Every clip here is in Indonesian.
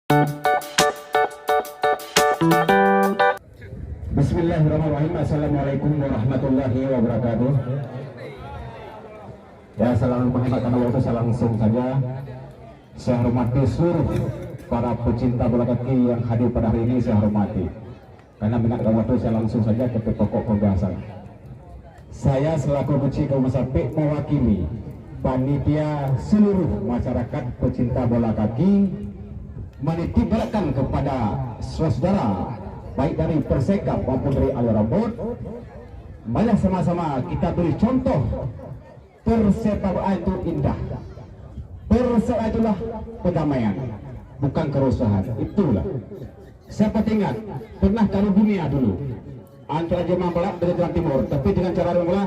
Bismillahirrahmanirrahim. Assalamualaikum warahmatullahi wabarakatuh. Ya, salam Muhammad karena waktu saya langsung saja. Saya hormati seluruh para pecinta bola kaki yang hadir pada hari ini. Saya hormati karena mengingatkan waktu, saya langsung saja ke pokok pembahasan. Saya selaku Buci Kaum Sapi mewakili panitia seluruh masyarakat pecinta bola kaki menitipkan kepada saudara baik dari Persekap maupun dari Alur Rambut, mari sama-sama kita beri contoh persepak bola itu indah. Persepak itulah perdamaian, bukan kerusuhan. Itulah. Siapa ingat pernah kalau dunia dulu antara Jerman Barat dan Jerman Timur, tapi dengan cara bola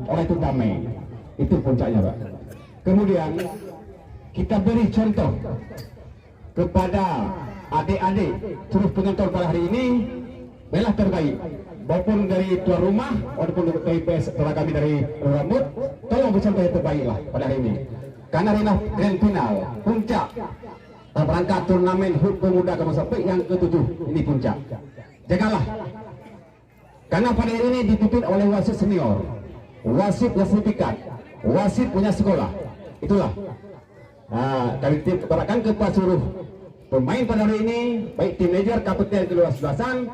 orang itu damai. Itu puncaknya, Pak. Kemudian kita beri contoh kepada adik-adik terus penonton pada hari ini, belah terbaik maupun dari tuan rumah maupun dari PS kami dari Rambut, tolong bercontoh yang terbaik lah pada hari ini, karena inilah grand final puncak rangka turnamen HUT Pemuda Kaum Sapi yang ke-7 ini puncak. Jagalah, karena pada hari ini dipimpin oleh wasit senior, wasit yang sertifikat, wasit punya sekolah. Itulah kami berikan kepada seluruh pemain pada hari ini, baik teenager, kapten, keluasan.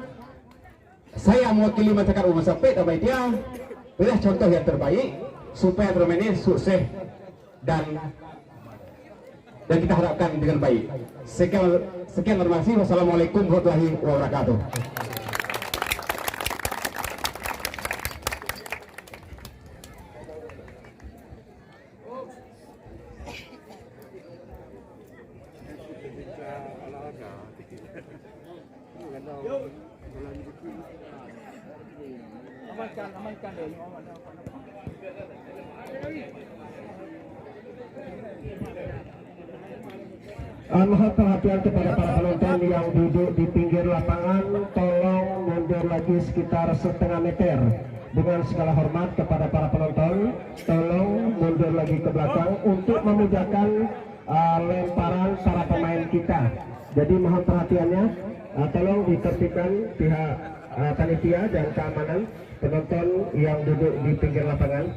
Saya mewakili masyarakat umum sampai dan dia berilah contoh yang terbaik supaya turnamen ini sukses dan kita harapkan dengan baik. Sekian terima kasih. Wassalamualaikum warahmatullahi wabarakatuh. Amankan deh. Mohon perhatian kepada para penonton yang duduk di pinggir lapangan, tolong mundur lagi sekitar setengah meter. Dengan segala hormat kepada para penonton, tolong mundur lagi ke belakang untuk memudahkan lemparan para pemain kita. Jadi mohon perhatiannya, tolong ditertibkan pihak panitia dan keamanan penonton yang duduk di pinggir lapangan.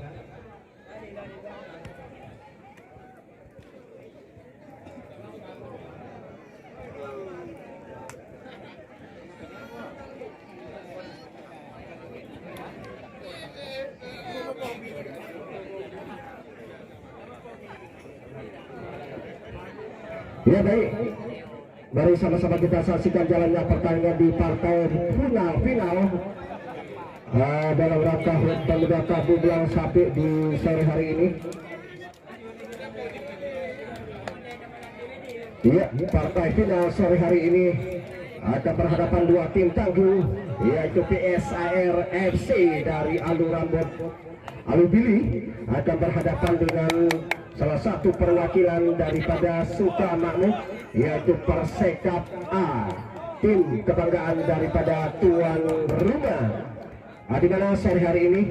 Ya baik, mari sama-sama kita saksikan jalannya pertandingan di partai final dalam rangka HUT Pemuda Kaum Sapi di sore hari ini. Ya, partai final sore hari ini akan berhadapan dua tim tangguh, yaitu PSAR FC dari Alur Rambut Alubili akan berhadapan dengan salah satu perwakilan daripada Sukamakmur, yaitu Persekap A, tim kebanggaan daripada tuan rumah. Di mana sore hari ini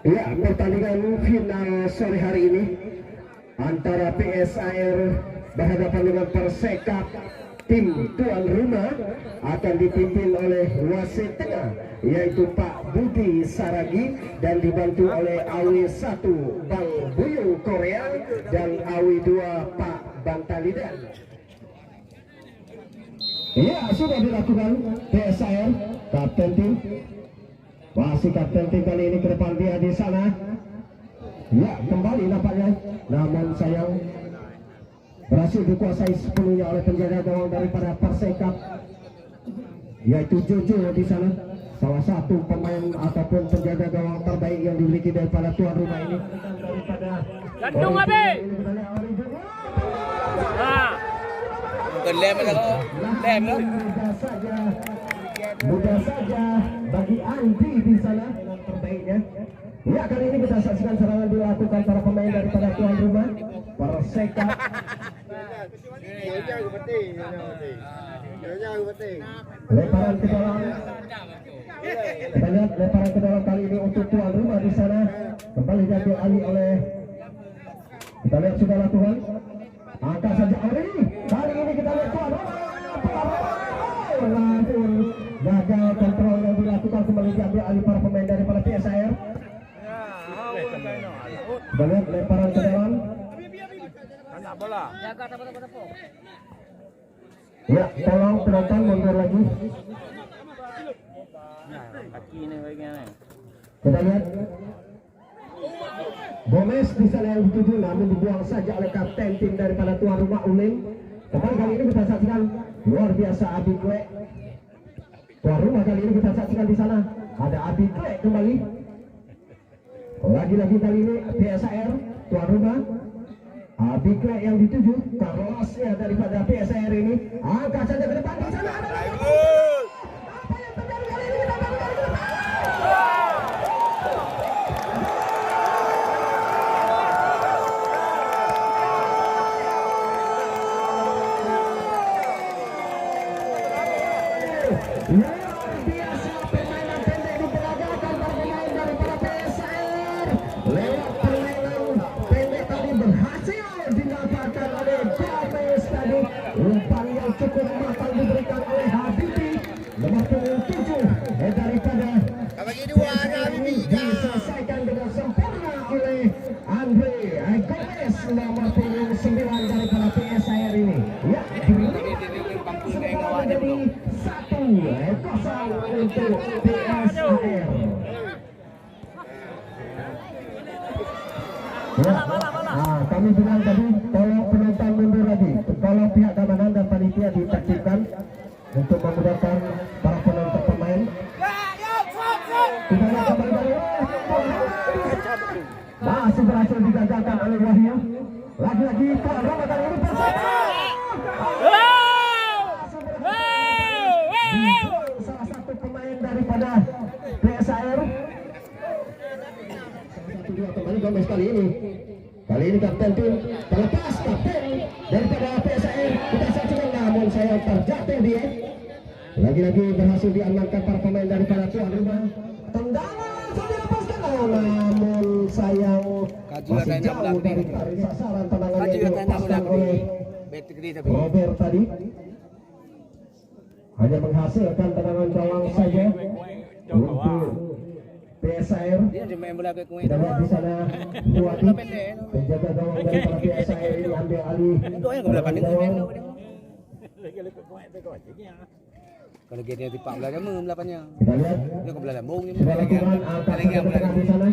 ya, pertandingan final sore hari ini antara PSAR berhadapan dengan Persekap, tim tuan rumah, akan dipimpin oleh wasit tengah yaitu Pak Budi Saragi dan dibantu oleh AW 1 Bang Buyung Korea dan AW 2 Pak Bantalidan. Iya, sudah dilakukan PSR kapten tim. Masih kapten tim kali ini ke depan dia di sana. Ya, kembali nampaknya. Namun sayang berhasil dikuasai sepenuhnya oleh penjaga gawang daripada Persikap, yaitu Jojo di sana. Salah satu pemain ataupun penjaga gawang terbaik yang dimiliki daripada tuan rumah ini. Gantung habis. Bukan lem lah, lem lah. Mudah saja bagi Andi di sana terbaiknya. Ya, kali ini kita saksikan serangan dilakukan para pemain daripada tuan rumah Persikap. Lemparan ke dalam. Kita lihat lemparan ke dalam kali ini untuk tuan rumah di sana. Kembali diambil alih oleh, kita lihat sudah lakukan. Angkat saja Ari. Kali ini kita lihat tuan rumah. Namun gagal kontrol yang dilakukan, kembali diambil alih para pemain daripada PSIR. Kita lihat lemparan ke dalam. Ya, tolong penonton mundur lagi. Kita lihat Gomez di sana yang dituju, namun dibuang saja oleh kapten tim daripada tuan rumah Uling. Kembali kali ini kita saksikan luar biasa Abi Klek. Tuan rumah kali ini kita saksikan di sana ada Abi Klek kembali. Lagi-lagi kali ini PSIR tuan rumah. Abi Klek yang dituju, Carlosnya daripada PSIR ini. Angkat saja ke depan di sana. Apa yang terjadi kali ini? Kita akan luar biasa permainan pendek diperagakan para pemain daripada PSIR. Lewat permainan pendek tadi berhasil didapatkan oleh Gomez tadi. Umpan yang cukup matang diberikan oleh Habibi, nomor 7 daripada ini diselesaikan dengan sempurna oleh Andre Gomez, nomor 9 daripada PSIR ini. Ya, jadi 1-0 untuk PSIR. Ya, kami bilang tadi tolong penonton mundur lagi, tolong pihak keamanan dan panitia ditertibkan untuk memudahkan para penonton pemain. Kita lihat kembali dari masih berhasil digagalkan oleh Wahyu. Lagi-lagi tuan rumah kali ini salah satu pemain daripada PSIR. Kembali Gomez kali ini. Kali ini kapten tim terlepas, kapten daripada PSIR. Kita saksikan, namun saya terjatuh dia. Lagi-lagi berhasil diamankan para pemain daripada tuan rumah. Tendangan sudah dilepaskan, namun sayang masih jauh dari sasaran tendangan yang dilepaskan oleh Robert tadi. Hanya menghasilkan tendangan gawang saja untuk PSIR. Kita lihat di sana Fuadi, penjaga gawang daripada PSIR ini ambil alih gawang. Kalau dia di 14 jam melapannya. Kita lihat Dia kebelah lambung ni. sudah lakukan angkat ke tengah di sana.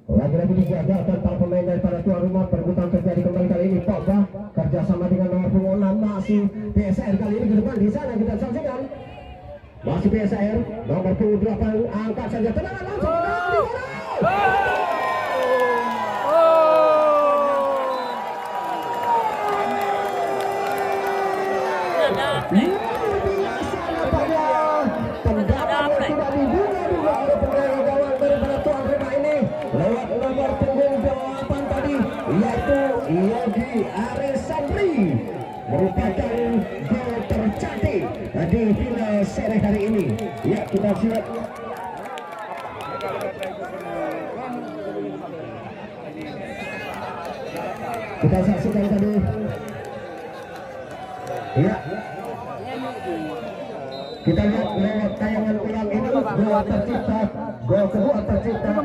Lagi-lagi digagalkan para pemain daripada tuan rumah. Perebutan terjadi kembali kali ini. Pogba kerjasama dengan nomor punggung 6 masih PSIR kali ini ke depan di sana kita saksikan. Masih PSIR nomor punggung 8 angkat saja tendangan langsung di sana. Tendangan yang sudah diduga-duga oleh penjaga gawang daripada tuan rumah ini lewat nomor punggung 8 tadi, yaitu Yogi Aresandri, merupakan gol tercantik di final seri hari ini. Ya, kita siap. Kita saksikan tadi. Ya, kita lihat lewat tayangan ulang ini gol tercipta, gol kedua tercipta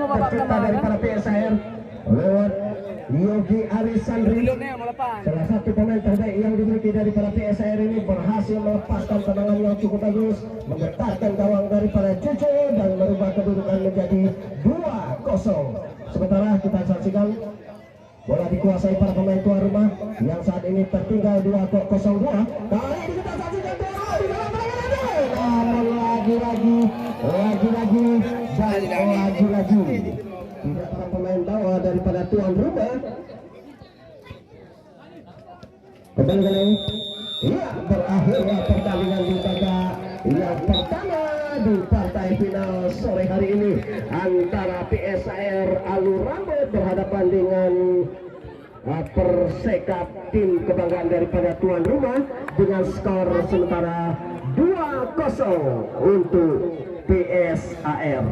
daripada PSIR lewat Yogi Arisandri, salah satu pemain terbaik yang dimiliki daripada PSIR ini, berhasil melepaskan tendangan yang cukup bagus, menggetarkan gawang daripada Cucu dan merubah kedudukan menjadi 2-0. Sementara kita saksikan bola dikuasai para pemain tuan rumah yang saat ini tertinggal 2-0. Kali ini kita saksikan bola di dalam pertandingan, namun lagi-lagi tidak para pemain bawah daripada tuan rumah. Kembali kali ya, berakhirnya pertandingan di babak yang pertama di partai final sore hari ini antara PSIR Alur Rambut berhadapan dengan Persekap, tim kebanggaan daripada tuan rumah, dengan skor sementara 2-0 untuk PSIR.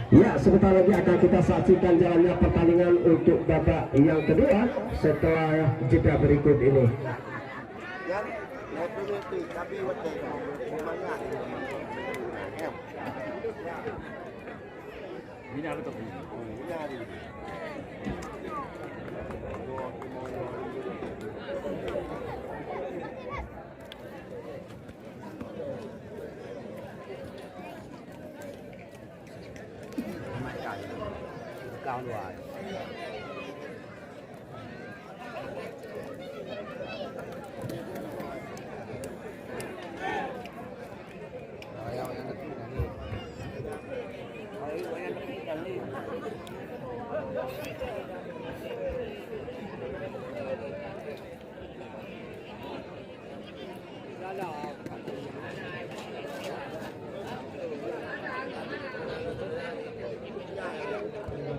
Ya, sebentar lagi akan kita saksikan jalannya pertandingan untuk babak yang kedua setelah jeda berikut ini. Cao rồi.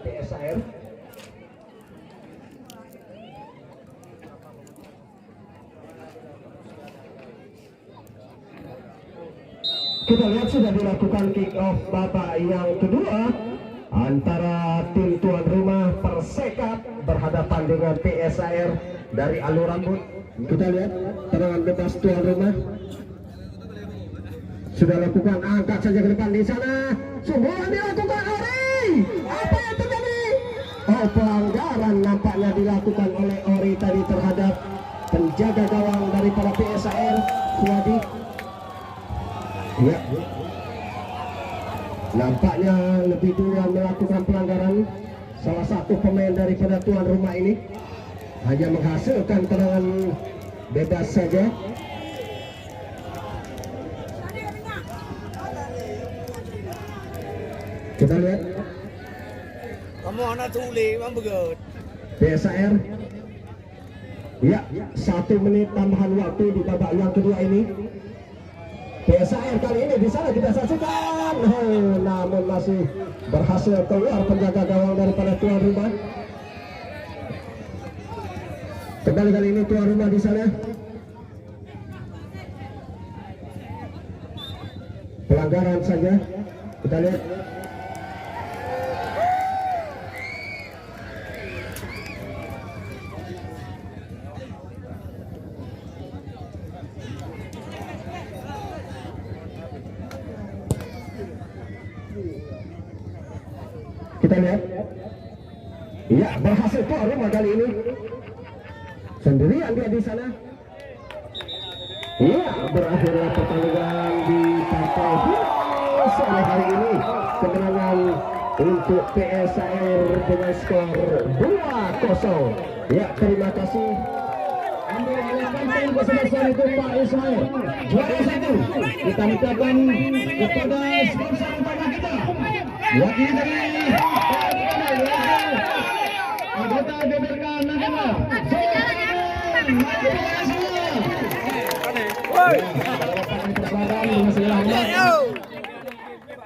PSIR kita lihat sudah dilakukan kick off babak yang kedua antara tim tuan rumah Persekap berhadapan dengan PSIR dari Alur Rambut. Kita lihat tendangan bebas tuan rumah sudah lakukan, angkat saja ke depan di sana, semua dilakukan Ori. Apa yang terjadi? Oh, pelanggaran nampaknya dilakukan oleh Ori tadi terhadap penjaga gawang daripada PSIR Fuadi. Ya, nampaknya lebih dulu melakukan pelanggaran. Salah satu pemain daripada tuan rumah ini hanya menghasilkan tendangan bebas saja. Kita lihat Kamu anak tuli, mam begut. PSIR. Ya, 1 menit tambahan waktu di babak yang kedua ini. PSIR kali ini di sana kita saksikan, namun masih berhasil keluar penjaga gawang daripada tuan rumah. Kembali kali ini tuan rumah di sana. Pelanggaran saja. Kita lihat. Kita lihat, iya, berhasil tuan rumah kali ini, sendirian dia di sana. Iya, berakhirlah pertandingan di partai final sore hari ini, kemenangan untuk PSIR dengan skor 2-0. Ya, terima kasih. Ambil oleh Pantai bersama-sama itu Pak Ismail, juara 1. Kita ucapkan kepada sponsor utama kita, wakil dari anggota DPRK Nagara.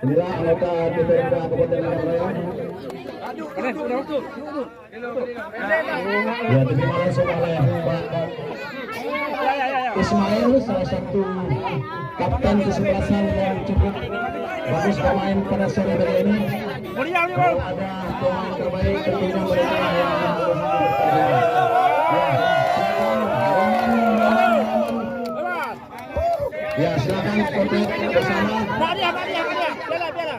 Inilah anggota DPRK Kabupaten Nagara. Ya, terima kasih oleh Pak Ismail, salah satu kapten kesebelasan yang cukup bagus pemain pada sore hari ini. Kalau ada pemain terbaik tentunya mereka yang Ya, silakan foto bersama.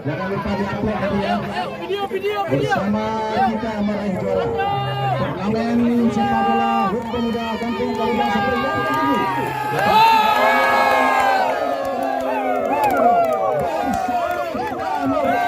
Jangan lupa di-upload nanti ya. Bersama kita meraih juara. Turnamen sepak bola HUT Pemuda Kampung Garuda seperti yang tertuju. Bersama kita meraih